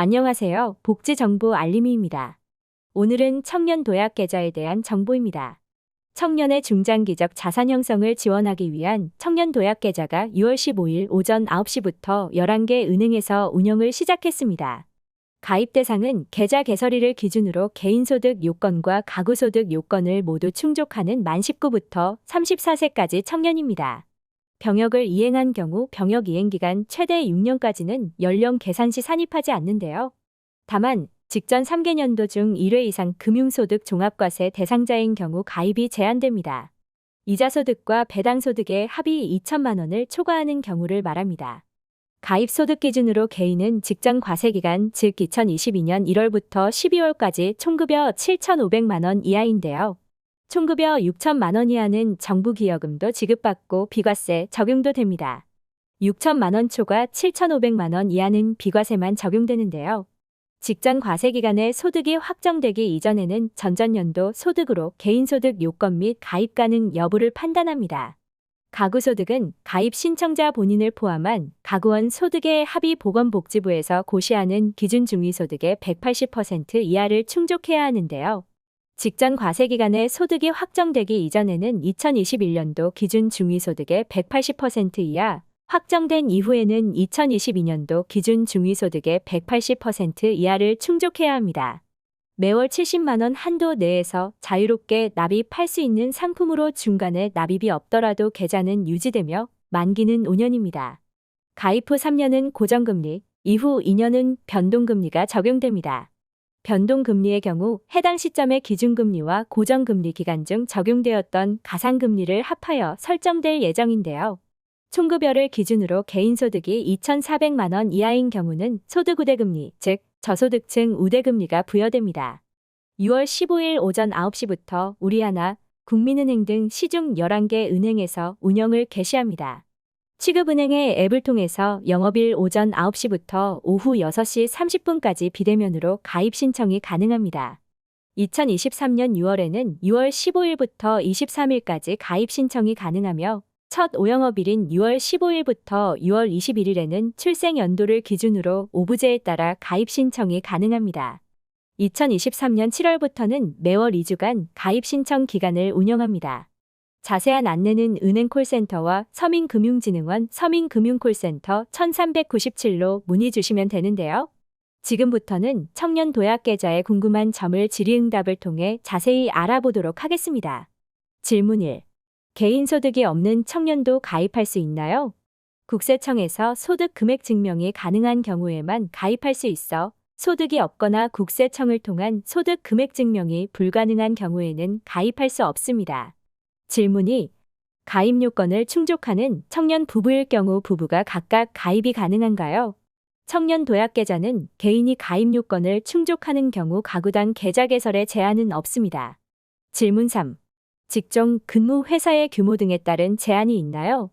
안녕하세요. 복지정보 알림이입니다. 오늘은 청년 도약 계좌에 대한 정보입니다. 청년의 중장기적 자산 형성을 지원하기 위한 청년 도약 계좌가 6월 15일 오전 9시부터 11개 은행에서 운영을 시작했습니다. 가입 대상은 계좌 개설일을 기준으로 개인소득 요건과 가구소득 요건을 모두 충족하는 만 19부터 34세까지 청년입니다. 병역을 이행한 경우 병역 이행기간 최대 6년까지는 연령 계산 시 산입하지 않는데요. 다만 직전 3개년도 중 1회 이상 금융소득 종합과세 대상자인 경우 가입이 제한됩니다. 이자소득과 배당소득의 합이 2천만 원을 초과하는 경우를 말합니다. 가입소득 기준으로 개인은 직전 과세기간 즉 2022년 1월부터 12월까지 총급여 7,500만 원 이하인데요. 총급여 6천만 원 이하는 정부기여금도 지급받고 비과세 적용도 됩니다. 6천만 원 초과 7,500만 원 이하는 비과세만 적용되는데요. 직전 과세기간에 소득이 확정되기 이전에는 전전년도 소득으로 개인소득 요건 및 가입 가능 여부를 판단합니다. 가구소득은 가입 신청자 본인을 포함한 가구원 소득의 합이 보건복지부에서 고시하는 기준 중위소득의 180% 이하를 충족해야 하는데요. 직전 과세기간에 소득이 확정되기 이전에는 2021년도 기준 중위소득의 180% 이하, 확정된 이후에는 2022년도 기준 중위소득의 180% 이하를 충족해야 합니다. 매월 70만 원 한도 내에서 자유롭게 납입할 수 있는 상품으로 중간에 납입이 없더라도 계좌는 유지되며 만기는 5년입니다. 가입 후 3년은 고정금리, 이후 2년은 변동금리가 적용됩니다. 변동금리의 경우 해당 시점의 기준금리와 고정금리 기간 중 적용되었던 가상금리를 합하여 설정될 예정인데요. 총급여를 기준으로 개인소득이 2,400만 원 이하인 경우는 소득우대금리, 즉 저소득층 우대금리가 부여됩니다. 6월 15일 오전 9시부터 우리하나, 국민은행 등 시중 11개 은행에서 운영을 개시합니다. 취급은행의 앱을 통해서 영업일 오전 9시부터 오후 6시 30분까지 비대면으로 가입 신청이 가능합니다. 2023년 6월에는 6월 15일부터 23일까지 가입 신청이 가능하며 첫 오영업일인 6월 15일부터 6월 21일에는 출생 연도를 기준으로 오부제에 따라 가입 신청이 가능합니다. 2023년 7월부터는 매월 2주간 가입 신청 기간을 운영합니다. 자세한 안내는 은행 콜센터와 서민금융진흥원 서민금융콜센터 1397로 문의 주시면 되는데요. 지금부터는 청년 도약 계좌에 궁금한 점을 질의응답을 통해 자세히 알아보도록 하겠습니다. 질문 1. 개인소득이 없는 청년도 가입할 수 있나요? 국세청에서 소득 금액 증명이 가능한 경우에만 가입할 수 있어 소득이 없거나 국세청을 통한 소득 금액 증명이 불가능한 경우에는 가입할 수 없습니다. 질문이 가입 요건을 충족하는 청년 부부일 경우 부부가 각각 가입이 가능한가요? 청년 도약 계좌는 개인이 가입 요건을 충족하는 경우 가구당 계좌 개설에 제한은 없습니다. 질문 3. 직종, 근무 회사의 규모 등에 따른 제한이 있나요?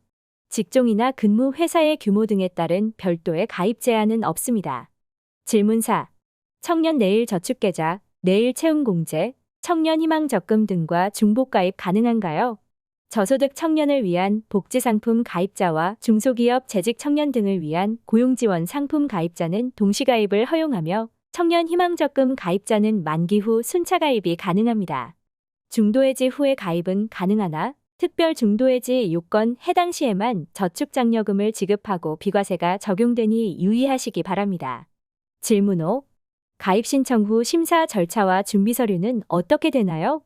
직종이나 근무 회사의 규모 등에 따른 별도의 가입 제한은 없습니다. 질문 4. 청년 내일 저축계좌, 내일 채용공제, 청년 희망 적금 등과 중복 가입 가능한가요? 저소득 청년을 위한 복지상품 가입자와 중소기업 재직 청년 등을 위한 고용지원 상품 가입자는 동시가입을 허용하며 청년 희망 적금 가입자는 만기 후 순차 가입이 가능합니다. 중도해지 후에 가입은 가능하나 특별 중도해지 요건 해당 시에만 저축장려금을 지급하고 비과세가 적용되니 유의하시기 바랍니다. 질문 5. 가입 신청 후 심사 절차와 준비 서류는 어떻게 되나요?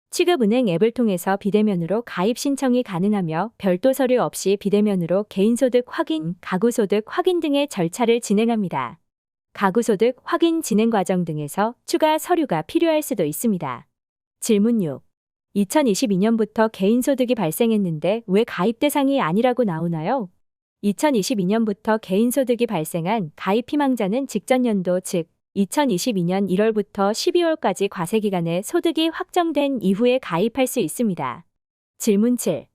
취급은행 앱을 통해서 비대면으로 가입 신청이 가능하며 별도 서류 없이 비대면으로 개인소득 확인, 가구소득 확인 등의 절차를 진행합니다. 가구소득 확인 진행 과정 등에서 추가 서류가 필요할 수도 있습니다. 질문 6. 2022년부터 개인소득이 발생했는데 왜 가입 대상이 아니라고 나오나요? 2022년부터 개인소득이 발생한 가입 희망자는 직전 연도 즉 2022년 1월부터 12월까지 과세기간에 소득이 확정된 이후에 가입할 수 있습니다. 질문 7.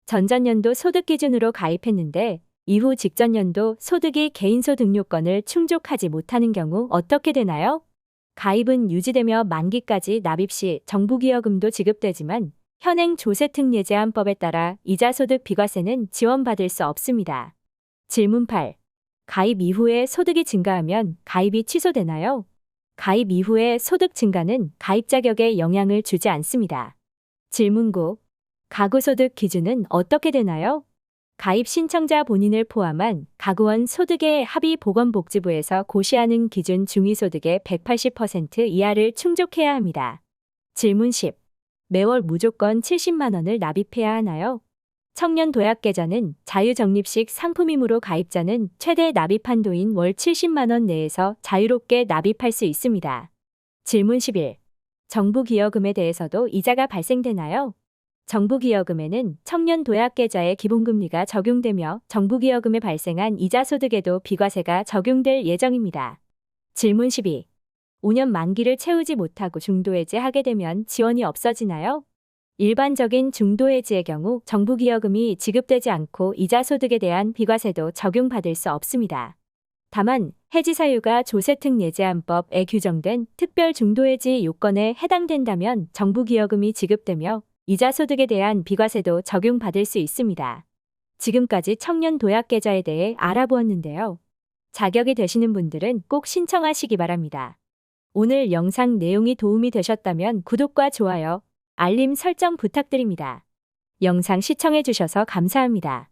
전전년도 소득 기준으로 가입했는데 이후 직전년도 소득이 개인소득 요건을 충족하지 못하는 경우 어떻게 되나요? 가입은 유지되며 만기까지 납입 시 정부기여금도 지급되지만 현행 조세특례제한법에 따라 이자소득 비과세는 지원받을 수 없습니다. 질문 8. 가입 이후에 소득이 증가하면 가입이 취소되나요? 가입 이후에 소득 증가는 가입 자격에 영향을 주지 않습니다. 질문고. 가구소득 기준은 어떻게 되나요? 가입 신청자 본인을 포함한 가구원 소득의 합의 보건복지부에서 고시하는 기준 중위소득의 180% 이하를 충족해야 합니다. 질문 10. 매월 무조건 70만 원을 납입해야 하나요? 청년 도약 계좌는 자유적립식 상품이므로 가입자는 최대 납입 한도인 월 70만 원 내에서 자유롭게 납입할 수 있습니다. 질문 11. 정부 기여금에 대해서도 이자가 발생되나요? 정부 기여금에는 청년 도약 계좌의 기본금리가 적용되며 정부 기여금에 발생한 이자 소득에도 비과세가 적용될 예정입니다. 질문 12. 5년 만기를 채우지 못하고 중도해지하게 되면 지원이 없어지나요? 일반적인 중도해지의 경우 정부 기여금이 지급되지 않고 이자 소득에 대한 비과세도 적용받을 수 없습니다. 다만 해지 사유가 조세특례제한법에 규정된 특별 중도해지 요건에 해당된다면 정부 기여금이 지급되며 이자 소득에 대한 비과세도 적용받을 수 있습니다. 지금까지 청년 도약 계좌에 대해 알아보았는데요. 자격이 되시는 분들은 꼭 신청하시기 바랍니다. 오늘 영상 내용이 도움이 되셨다면 구독과 좋아요, 알림 설정 부탁드립니다. 영상 시청해 주셔서 감사합니다.